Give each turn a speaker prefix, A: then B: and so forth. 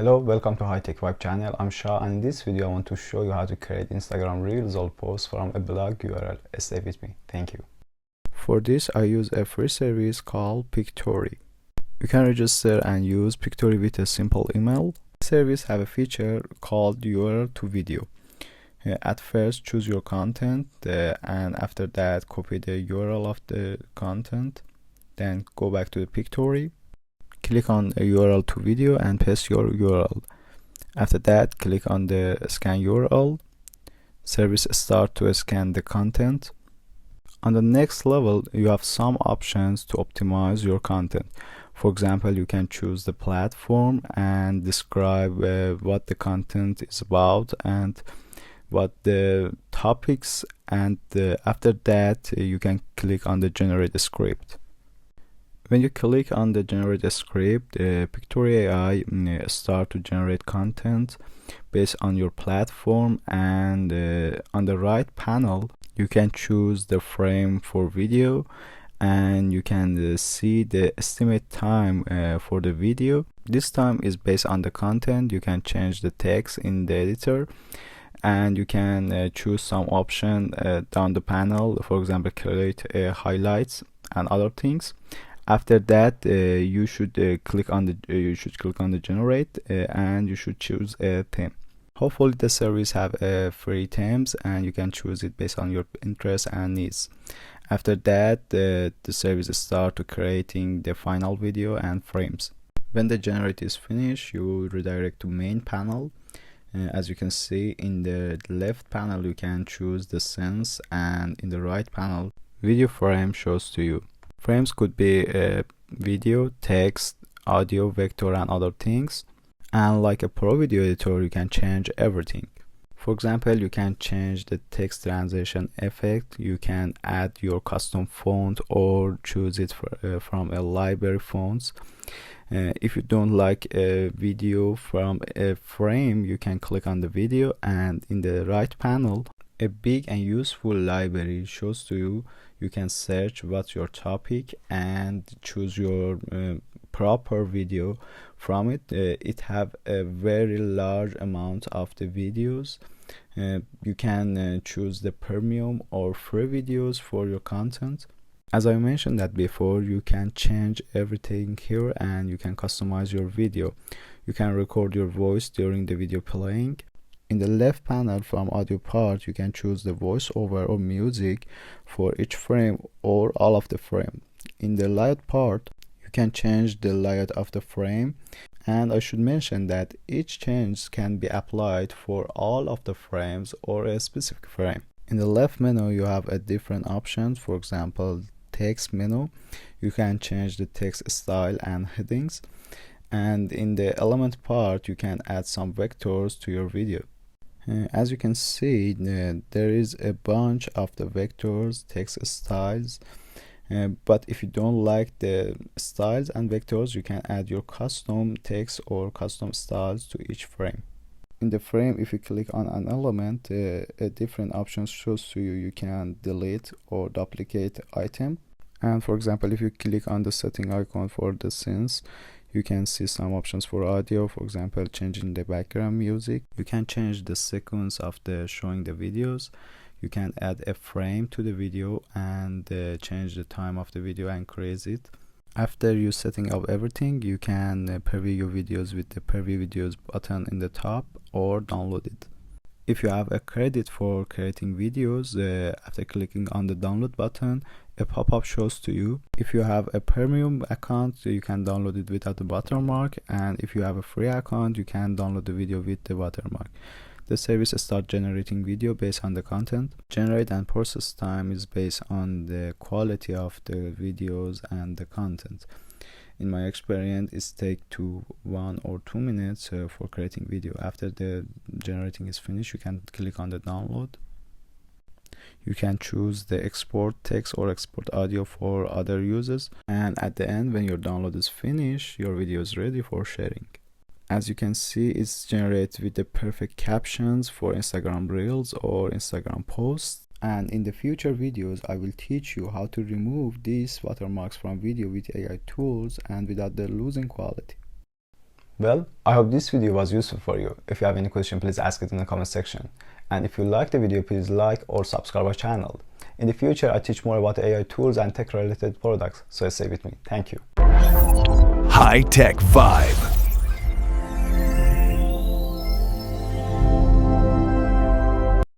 A: Hello, welcome to High Tech Vibe channel. I'm Shah, and in this video I want to show you how to create Instagram Reels or posts from a blog URL. Stay with me. Thank you. For this I use a free service called Pictory. You can register and use Pictory with a simple email. The service have a feature called URL to video. At first choose your content and after that copy the URL of the content. Then go back to the Pictory. Click on a URL to video and paste your URL. After that, click on the scan URL. Service start to scan the content. On the next level, you have some options to optimize your content. For example, you can choose the platform and describe what the content is about and what the topics, and after that you can click on the generate script. When you click on the generate a script, Pictory AI start to generate content based on your platform, and on the right panel you can choose the frame for video, and you can see the estimate time for the video. This time is based on the content. You can change the text in the editor, and you can choose some option down the panel, for example create highlights and other things. After that you should click on the generate and you should choose a theme. Hopefully the service have free themes and you can choose it based on your interests and needs. After that the service start to creating the final video and frames. When the generate is finished, you redirect to main panel. As you can see, in the left panel you can choose the scenes, and in the right panel video frame shows to you. Frames could be video, text, audio, vector and other things. And like a pro video editor, you can change everything. For example, you can change the text transition effect, you can add your custom font or choose it from a library fonts. If you don't like a video from a frame, you can click on the video, and in the right panel a big and useful library shows to you. You can search what's your topic and choose your proper video from it. It have a very large amount of the videos. You can choose the premium or free videos for your content. As I mentioned that before, you can change everything here and you can customize your video. You can record your voice during the video playing. In the left panel from audio part, you can choose the voiceover or music for each frame or all of the frame. In the layout part, you can change the layout of the frame, and I should mention that each change can be applied for all of the frames or a specific frame. In the left menu, you have a different options. For example, text menu, you can change the text style and headings, and in the element part you can add some vectors to your video. As you can see, there is a bunch of the vectors, text styles, but if you don't like the styles and vectors, you can add your custom text or custom styles to each frame. In the frame, if you click on an element, a different options shows to you. You can delete or duplicate item, and for example, if you click on the setting icon for the scenes, you can see some options for audio. For example, changing the background music. You can change the sequence of the showing the videos. You can add a frame to the video and change the time of the video and increase it. After you setting up everything, you can preview your videos with the preview videos button in the top or download it. If you have a credit for creating videos, after clicking on the download button, a pop-up shows to you. If you have a premium account, you can download it without the watermark, and if you have a free account, you can download the video with the watermark. The service starts generating video based on the content. Generate and process time is based on the quality of the videos and the content. In my experience, it takes 1 or 2 minutes for creating video. After the generating is finished, you can click on the download. You can choose the export text or export audio for other users, and at the end, when your download is finished, your video is ready for sharing. As you can see, it's generated with the perfect captions for Instagram Reels or Instagram posts. And in the future videos, I will teach you how to remove these watermarks from video with AI tools and without the losing quality. Well, I hope this video was useful for you. If you have any question, please ask it in the comment section. And if you like the video, please like or subscribe our channel. In the future, I teach more about AI tools and tech related products, so stay with me. Thank you.
B: High Tech Vibe.